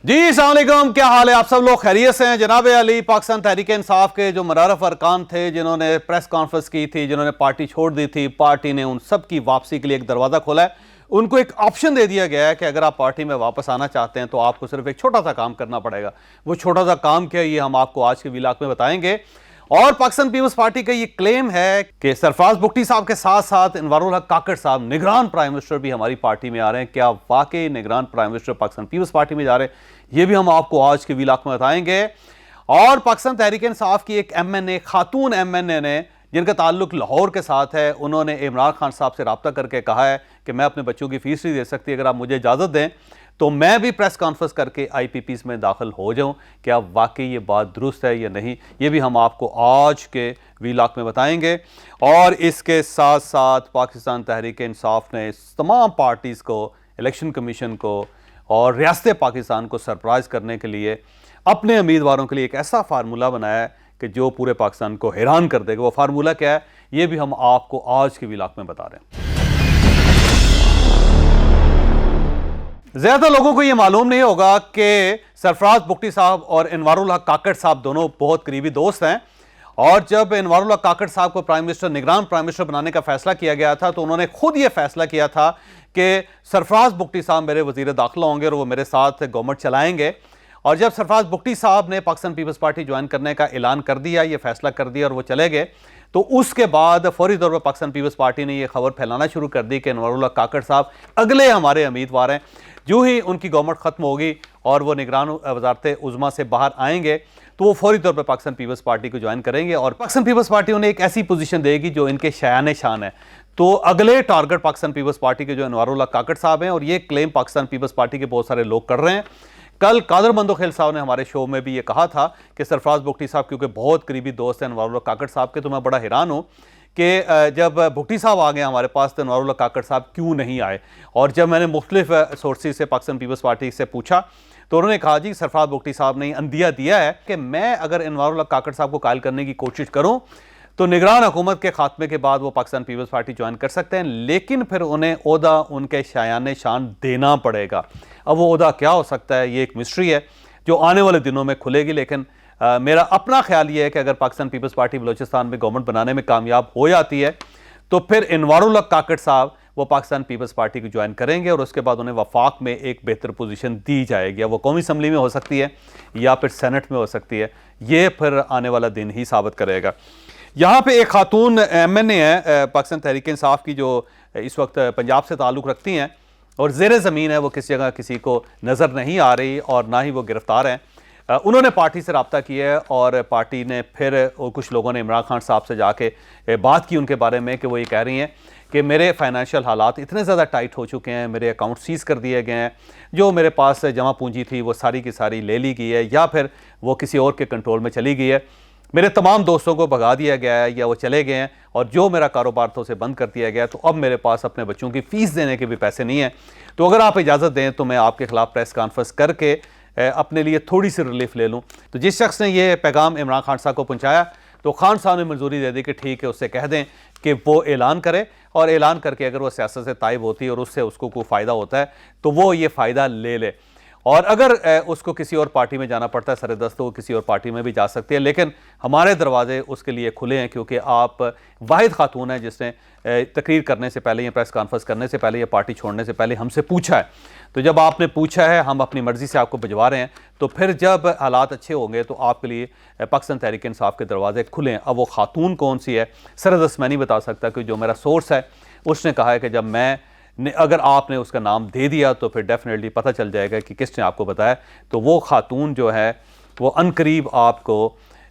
जी अस्सलाम वालेकुम, क्या हाल है? आप सब लोग खैरियत से हैं? जनाब अली पाकिस्तान तहरीक इंसाफ के जो मुनारफ अरकान थे, जिन्होंने प्रेस कॉन्फ्रेंस की थी, जिन्होंने पार्टी छोड़ दी थी, पार्टी ने उन सब की वापसी के लिए एक दरवाज़ा खोला है। उनको एक ऑप्शन दे दिया गया है कि अगर आप पार्टी में वापस आना चाहते हैं तो आपको सिर्फ एक छोटा सा काम करना पड़ेगा। वो छोटा सा काम क्या है, ये हम आपको आज के व्लॉग में बताएंगे। और पाकिस्तान पीपल्स पार्टी का ये क्लेम है कि सरफराज बुगटी साहब के साथ साथ अनवारुल हक काकड़ साहब निगरान प्राइम मिनिस्टर भी हमारी पार्टी में आ रहे हैं। क्या वाकई निगरान प्राइम मिनिस्टर पाकिस्तान पीपल्स पार्टी में जा रहे हैं? ये भी हम आपको आज के व्लॉग में बताएंगे। और पाकिस्तान तहरीक इंसाफ की एक एमएनए, खातून एमएनए ने, जिनका ताल्लुक लाहौर के साथ है, उन्होंने इमरान खान साहब से रब्ता करके कहा है कि मैं अपने बच्चों की फीस नहीं दे सकती, अगर आप मुझे इजाज़त दें तो मैं भी प्रेस कॉन्फ्रेंस करके आईपीपीस में दाखिल हो जाऊं। क्या वाकई ये बात दुरुस्त है या नहीं, ये भी हम आपको आज के व्लॉग में बताएंगे। और इसके साथ साथ पाकिस्तान तहरीक इंसाफ ने तमाम पार्टीज़ को, इलेक्शन कमीशन को और रियासत पाकिस्तान को सरप्राइज़ करने के लिए अपने उम्मीदवारों के लिए एक ऐसा फार्मूला बनाया है कि जो पूरे पाकिस्तान को हैरान कर देगा। वो फार्मूला क्या है, ये भी हम आपको आज के व्लॉग में बता रहे हैं। ज्यादा लोगों को यह मालूम नहीं होगा कि सरफराज बुगटी साहब और अनवारुल हक काकड़ साहब दोनों बहुत करीबी दोस्त हैं। और जब अनवारुल हक काकड़ साहब को प्राइम मिनिस्टर, निगरान प्राइम मिनिस्टर बनाने का फैसला किया गया था, तो उन्होंने खुद यह फैसला किया था कि सरफराज बुगटी साहब मेरे वजीर दाखिला होंगे और वो मेरे साथ गवर्नमेंट चलाएंगे। और जब सरफराज बुगटी साहब ने पाकिस्तान पीपल्स पार्टी ज्वाइन करने का ऐलान कर दिया, ये फैसला कर दिया और वो चले गए, तो उसके बाद फौरी तौर पर पाकिस्तान पीपल्स पार्टी ने यह खबर फैलाना शुरू कर दी कि अनवारुल हक काकड़ साहब अगले हमारे उम्मीदवार हैं। जो ही उनकी गवर्नमेंट खत्म होगी और वो निगरान वजारत उज़्मा से बाहर आएंगे तो वो फौरी तौर पर पाकिस्तान पीपल्स पार्टी को ज्वाइन करेंगे और पाकिस्तान पीपल्स पार्टी उन्हें एक ऐसी पोजीशन देगी जो इनके शान शान है। तो अगले टारगेट पाकिस्तान पीपल्स पार्टी के जो अनवारुल हक काकड़ साहब हैं, और ये क्लेम पाकिस्तान पीपल्स पार्टी के बहुत सारे लोग कर रहे हैं। कल कादर मंदोखेल साहब ने हमारे शो में भी ये कहा था कि सरफराज बुगटी साहब क्योंकि बहुत करीबी दोस्त हैं अनवारुल हक काकड़ साहब के, तो मैं बड़ा हैरान हूँ कि जब बुगटी साहब आ गए हमारे पास तो अनवारुल हक काकड़ साहब क्यों नहीं आए। और जब मैंने मुख्तलिफ सोर्सेज से पाकिस्तान पीपल्स पार्टी से पूछा तो उन्होंने कहा जी सरफराज बुगटी साहब ने अंदिया दिया है कि मैं अगर अनवारुल हक काकड़ साहब को कायल करने की कोशिश करूं तो निगरान हुकूमत के खात्मे के बाद वो पाकिस्तान पीपल्स पार्टी ज्वाइन कर सकते हैं, लेकिन फिर उन्हें ओहदा उनके शायान शान देना पड़ेगा। अब वो ओहदा क्या हो सकता है, ये एक मिस्ट्री है जो आने वाले दिनों में खुलेगी। लेकिन मेरा अपना ख्याल ये है कि अगर पाकिस्तान पीपल्स पार्टी बलोचिस्तान में गवर्नमेंट बनाने में कामयाब हो जाती है तो फिर अनवारुल हक काकड़ साहब वो पाकिस्तान पीपल्स पार्टी को ज्वाइन करेंगे और उसके बाद उन्हें वफाक में एक बेहतर पोजीशन दी जाएगी। वो कौमी असम्बली में हो सकती है या फिर सेनेट में हो सकती है, ये फिर आने वाला दिन ही साबित करेगा। यहाँ पे एक खातून एमएनए है पाकिस्तान तहरीक इंसाफ की, जो इस वक्त पंजाब से ताल्लुक़ रखती हैं और ज़ेर ज़मीन है, वो किसी जगह किसी को नज़र नहीं आ रही और ना ही वो गिरफ्तार हैं। उन्होंने पार्टी से रब्ता किया है और पार्टी ने फिर कुछ लोगों ने इमरान खान साहब से जाके बात की उनके बारे में कि वो ये कह रही हैं कि मेरे फाइनेंशियल हालात इतने ज़्यादा टाइट हो चुके हैं, मेरे अकाउंट सीज़ कर दिए गए हैं, जो मेरे पास जमा पूंजी थी वो सारी की सारी ले ली गई है या फिर वो किसी और के कंट्रोल में चली गई है, मेरे तमाम दोस्तों को भगा दिया गया है या वो चले गए हैं और जो मेरा कारोबार था उसे बंद कर दिया गया है, तो अब मेरे पास अपने बच्चों की फ़ीस देने के भी पैसे नहीं हैं। तो अगर आप इजाज़त दें तो मैं आपके ख़िलाफ़ प्रेस कॉन्फ्रेंस करके अपने लिए थोड़ी सी रिलीफ ले लूँ। तो जिस शख्स ने यह पैगाम इमरान खान साहब को पहुँचाया तो खान साहब ने मंजूरी दे दी कि ठीक है, उससे कह दें कि वो ऐलान करे और ऐलान करके अगर वो सियासत से ताइब होती है और उससे उसको कोई फ़ायदा होता है तो वो ये फ़ायदा ले ले, और अगर उसको किसी और पार्टी में जाना पड़ता है सरदस्त, तो वो किसी और पार्टी में भी जा सकती है। लेकिन हमारे दरवाजे उसके लिए खुले हैं क्योंकि आप वाहिद खातून हैं जिसने तकरीर करने से पहले या प्रेस कॉन्फ्रेंस करने से पहले या पार्टी छोड़ने से पहले हमसे पूछा है। तो जब आपने पूछा है, हम अपनी मर्ज़ी से आपको भिजवा रहे हैं, तो फिर जब हालात अच्छे होंगे तो आपके लिए पाकिस्तान तहरीक इंसाफ के दरवाजे खुले हैं। अब वो खातून कौन सी है सरदस्त मैं नहीं बता सकता, क्योंकि जो मेरा सोर्स है उसने कहा है कि जब मैं अगर आपने उसका नाम दे दिया तो फिर डेफिनेटली पता चल जाएगा कि किसने आपको बताया। तो वो खातून जो है वो अनकरीब आपको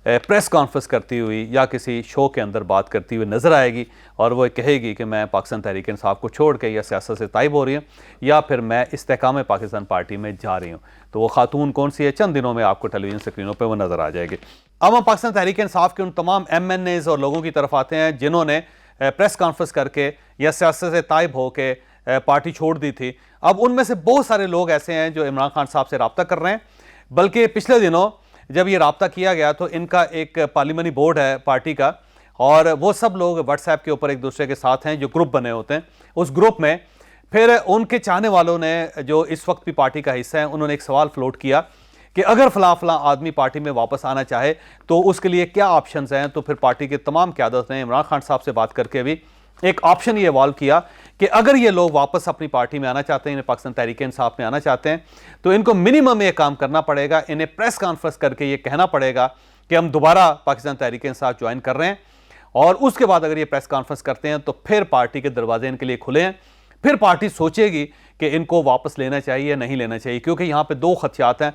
प्रेस कॉन्फ्रेंस करती हुई या किसी शो के अंदर बात करती हुई नज़र आएगी और वो कहेगी कि मैं पाकिस्तान तहरीक इंसाफ को छोड़ के या सियासत से ताइब हो रही हूँ या फिर मैं इस्तेकाम पाकिस्तान पार्टी में जा रही हूँ। तो वो खातून कौन सी है, चंद दिनों में आपको टेलीविज़न स्क्रीनों पर वो नज़र आ जाएगी। अब हम पाकिस्तान तहरीक इंसाफ के उन तमाम MNAs और लोगों की तरफ आते हैं जिन्होंने प्रेस कॉन्फ्रेंस करके या सियासत से ताइब हो के पार्टी छोड़ दी थी। अब उनमें से बहुत सारे लोग ऐसे हैं जो इमरान खान साहब से रब्ता कर रहे हैं, बल्कि पिछले दिनों जब ये रब्ता किया गया तो इनका एक पार्लियामेंट्री बोर्ड है पार्टी का और वो सब लोग व्हाट्सएप के ऊपर एक दूसरे के साथ हैं, जो ग्रुप बने होते हैं। उस ग्रुप में फिर उनके चाहने वालों ने, जो इस वक्त भी पार्टी का हिस्सा है, उन्होंने एक सवाल फ्लोट किया कि अगर फला आदमी पार्टी में वापस आना चाहे तो उसके लिए क्या ऑप्शंस हैं। तो फिर पार्टी के तमाम क़यादत ने इमरान खान साहब से बात करके भी एक ऑप्शन ये इवॉल्व किया कि अगर ये लोग वापस अपनी पार्टी में आना चाहते हैं, इन्हें पाकिस्तान तहरीक-ए-इंसाफ में आना चाहते हैं, तो इनको मिनिमम ये काम करना पड़ेगा, इन्हें प्रेस कॉन्फ्रेंस करके ये कहना पड़ेगा कि हम दोबारा पाकिस्तान तहरीक-ए-इंसाफ ज्वाइन कर रहे हैं। और उसके बाद अगर ये प्रेस कॉन्फ्रेंस करते हैं तो फिर पार्टी के दरवाजे इनके लिए खुले हैं। फिर पार्टी सोचेगी कि इनको वापस लेना चाहिए या नहीं लेना चाहिए, क्योंकि यहाँ पे दो खदशात हैं।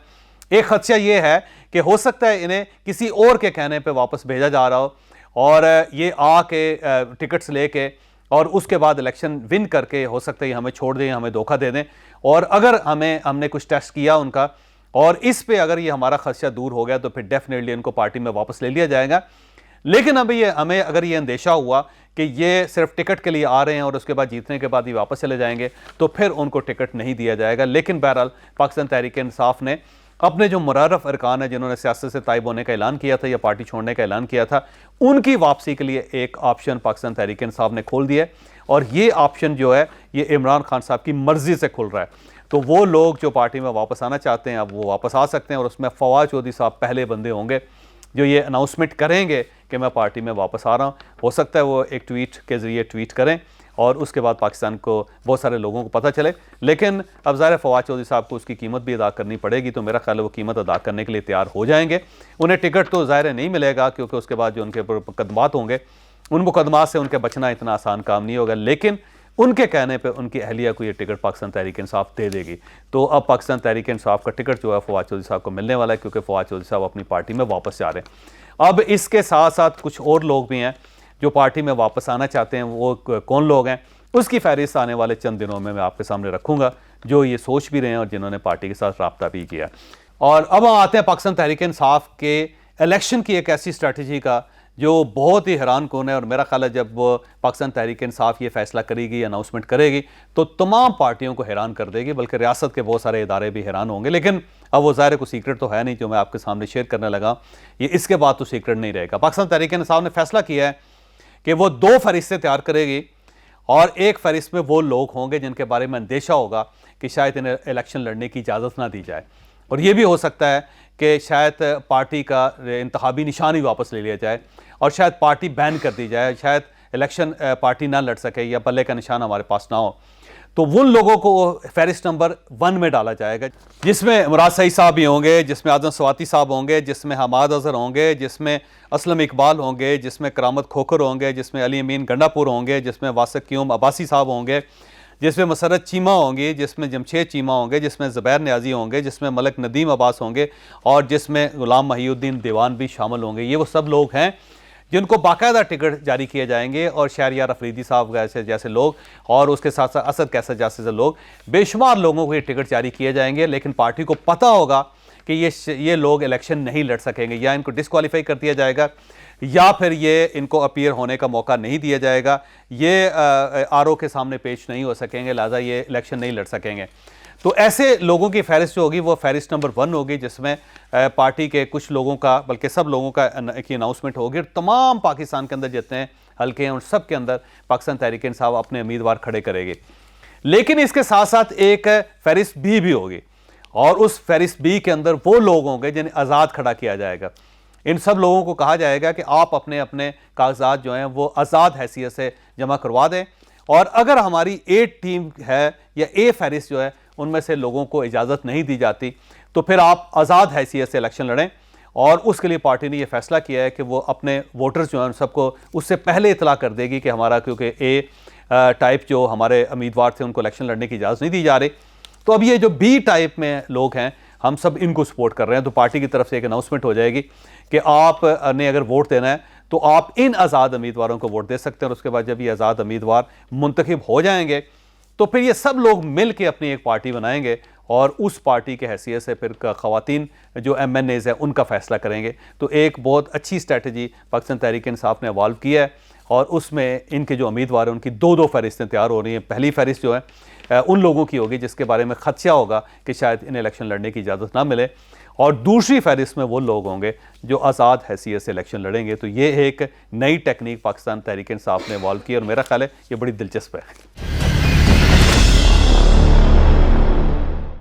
एक खदशा ये है कि हो सकता है इन्हें किसी और के कहने पे वापस भेजा जा रहा हो और ये आके टिकट्स लेके और उसके बाद इलेक्शन विन करके हो सकता है हमें छोड़ दें, हमें धोखा दे दें। और अगर हमने कुछ टेस्ट किया उनका और इस पे अगर ये हमारा खदशा दूर हो गया तो फिर डेफिनेटली इनको पार्टी में वापस ले लिया जाएगा। लेकिन अभी हमें अगर ये अंदेशा हुआ कि ये सिर्फ टिकट के लिए आ रहे हैं और उसके बाद जीतने के बाद ये वापस चले जाएंगे, तो फिर उनको टिकट नहीं दिया जाएगा। लेकिन बहरहाल पाकिस्तान तहरीक-ए-इंसाफ ने अपने जो मुरारफ अरकान है, जिन्होंने सियासत से ताइब होने का ऐलान किया था या पार्टी छोड़ने का ऐलान किया था, उनकी वापसी के लिए एक ऑप्शन पाकिस्तान तहरीक-ए-इंसाफ ने खोल दिया है। और ये ऑप्शन जो है ये इमरान खान साहब की मर्जी से खुल रहा है। तो वो लोग जो पार्टी में वापस आना चाहते हैं अब वो वापस आ सकते हैं और उसमें फवाद चौधरी साहब पहले बंदे होंगे जो ये अनाउंसमेंट करेंगे कि मैं पार्टी में वापस आ रहा हूँ। हो सकता है वो एक ट्वीट के ज़रिए ट्वीट करें और उसके बाद पाकिस्तान को बहुत सारे लोगों को पता चले। लेकिन अब ज़ाहिर है फवाद चौधरी साहब को उसकी कीमत भी अदा करनी पड़ेगी, तो मेरा ख्याल है वो कीमत अदा करने के लिए तैयार हो जाएंगे। उन्हें टिकट तो ज़ाहिर है नहीं मिलेगा क्योंकि उसके बाद जो उनके मुकदमात होंगे उन मुकदमात से उनके बचना इतना आसान काम नहीं होगा। लेकिन उनके कहने पे उनकी अहलिया को ये टिकट पाकिस्तान तहरीक-ए-इंसाफ दे देगी। तो अब पाकिस्तान तहरीक-ए-इंसाफ का टिकट जो है फवाद चौधरी साहब को मिलने वाला है, क्योंकि फवाद चौधरी साहब अपनी पार्टी में वापस जा रहे हैं। अब इसके साथ साथ कुछ और लोग भी हैं जो पार्टी में वापस आना चाहते हैं। वो कौन लोग हैं उसकी फहरिस्त आने वाले चंद दिनों में मैं आपके सामने रखूँगा, जो ये सोच भी रहे हैं और जिन्होंने पार्टी के साथ रब्ता भी किया। और अब हम आते हैं पाकिस्तान तहरीक-ए-इंसाफ के इलेक्शन की एक ऐसी स्ट्रैटेजी का जो बहुत ही हैरान कौन है। और मेरा ख्याल है जब पाकिस्तान तहरीक-ए-इंसाफ ये फैसला करेगी, अनाउंसमेंट करेगी, तो तमाम पार्टियों को हैरान कर देगी, बल्कि रियासत के बहुत सारे इदारे भी हैरान होंगे। लेकिन अब वो ज़ाहिर कोई सीक्रेट तो है नहीं जो मैं आपके सामने शेयर करने लगा, ये इसके बाद तो सीक्रेट नहीं रहेगा। पाकिस्तान तहरीक-ए-इंसाफ ने फैसला किया है कि वो 2 फहरिस्तें तैयार करेगी और एक फहरिस्त में वो लोग होंगे जिनके बारे में अंदेशा होगा कि शायद इन्हें इलेक्शन लड़ने की इजाज़त ना दी जाए। और ये भी हो सकता है कि शायद पार्टी का इंतखाबी निशान ही वापस ले लिया जाए और शायद पार्टी बैन कर दी जाए, शायद इलेक्शन पार्टी ना लड़ सके या पल्ले का निशान हमारे पास ना हो। तो उन लोगों को फहरिस्त नंबर 1 में डाला जाएगा, जिसमें मुराद सईद साहब भी होंगे, जिसमें आज़म स्वाति साहब होंगे, जिसमें हमाद अजहर होंगे, जिसमें असलम इकबाल होंगे, जिसमें करामत खोखर होंगे, जिसमें अली अमीन गंडापुर होंगे, जिसमें वासिक क्यूम अब्बासी साहब होंगे, जिसमें मसरत चीमा होंगी, जिसमें जमशेद चीमा होंगे, जिसमें ज़ुबैर नियाज़ी होंगे, जिसमें मलक नदीम अब्बास होंगे और जिसमें गुलाम महिउद्दीन दीवान भी शामिल होंगे। ये वो सब लोग हैं जिनको बाकायदा टिकट जारी किए जाएंगे और शहरियार अफरीदी साहब जैसे लोग और उसके साथ साथ असद कैसर जैसे लोग, बेशुमार लोगों को ये टिकट जारी किए जाएंगे। लेकिन पार्टी को पता होगा कि ये लोग इलेक्शन नहीं लड़ सकेंगे, या इनको डिस्क्वालीफाई कर दिया जाएगा या फिर ये इनको अपीयर होने का मौका नहीं दिया जाएगा, ये आरओ के सामने पेश नहीं हो सकेंगे, लिहाजा ये इलेक्शन नहीं लड़ सकेंगे। तो ऐसे लोगों की फहरिस्त जो होगी वो फहरिस्त नंबर 1 होगी, जिसमें पार्टी के कुछ लोगों का बल्कि सब लोगों का की अनाउंसमेंट होगी और तमाम पाकिस्तान के अंदर जितने हल्के हैं उन सब के अंदर पाकिस्तान तहरीक-ए-इंसाफ अपने उम्मीदवार खड़े करेगी। लेकिन इसके साथ साथ एक फहरिस्त बी भी होगी और उस फहरिस्त बी के अंदर वो लोग होंगे जिन्हें आज़ाद खड़ा किया जाएगा। इन सब लोगों को कहा जाएगा कि आप अपने अपने कागजात जो हैं वो आज़ाद हैसियत से जमा करवा दें और अगर हमारी ए टीम है या ए फहरिस्त जो है उनमें से लोगों को इजाज़त नहीं दी जाती तो फिर आप आज़ाद हैसियत से इलेक्शन लड़ें। और उसके लिए पार्टी ने यह फैसला किया है कि वो अपने वोटर्स जो हैं सबको उससे पहले इतला कर देगी कि हमारा क्योंकि ए टाइप जो हमारे उम्मीदवार थे उनको इलेक्शन लड़ने की इजाज़त नहीं दी जा रही। तो अब ये जो बी टाइप में लोग हैं हम सब इनको सपोर्ट कर रहे हैं। तो पार्टी की तरफ से एक अनाउंसमेंट हो जाएगी कि आप ने अगर वोट देना है तो आप इन आज़ाद उम्मीदवारों को वोट दे सकते हैं और उसके बाद जब ये आज़ाद उम्मीदवार मुंतखब हो जाएंगे तो फिर ये सब लोग मिल के अपनी एक पार्टी बनाएंगे और उस पार्टी के हैसियत से फिर ख़वातीन जो MNAs हैं उनका फ़ैसला करेंगे। तो एक बहुत अच्छी स्ट्रैटेजी पाकिस्तान तहरीक-ए-इंसाफ ने इवॉल्व किया है और उसमें इनके जो उम्मीदवार हैं उनकी 2-2 फहरिस्तें तैयार हो रही हैं। पहली फहरिस्त जो है उन लोगों की होगी जिसके बारे में खदशा होगा कि शायद इन्हें इलेक्शन लड़ने की इजाज़त ना मिले और दूसरी फहरिस्त में वो लोग होंगे जो आज़ाद हैसियत से इलेक्शन लड़ेंगे। तो ये एक नई टेक्निक पाकिस्तान तहरीक-ए-इंसाफ ने इवॉल्व की और मेरा ख्याल है ये बड़ी दिलचस्प है।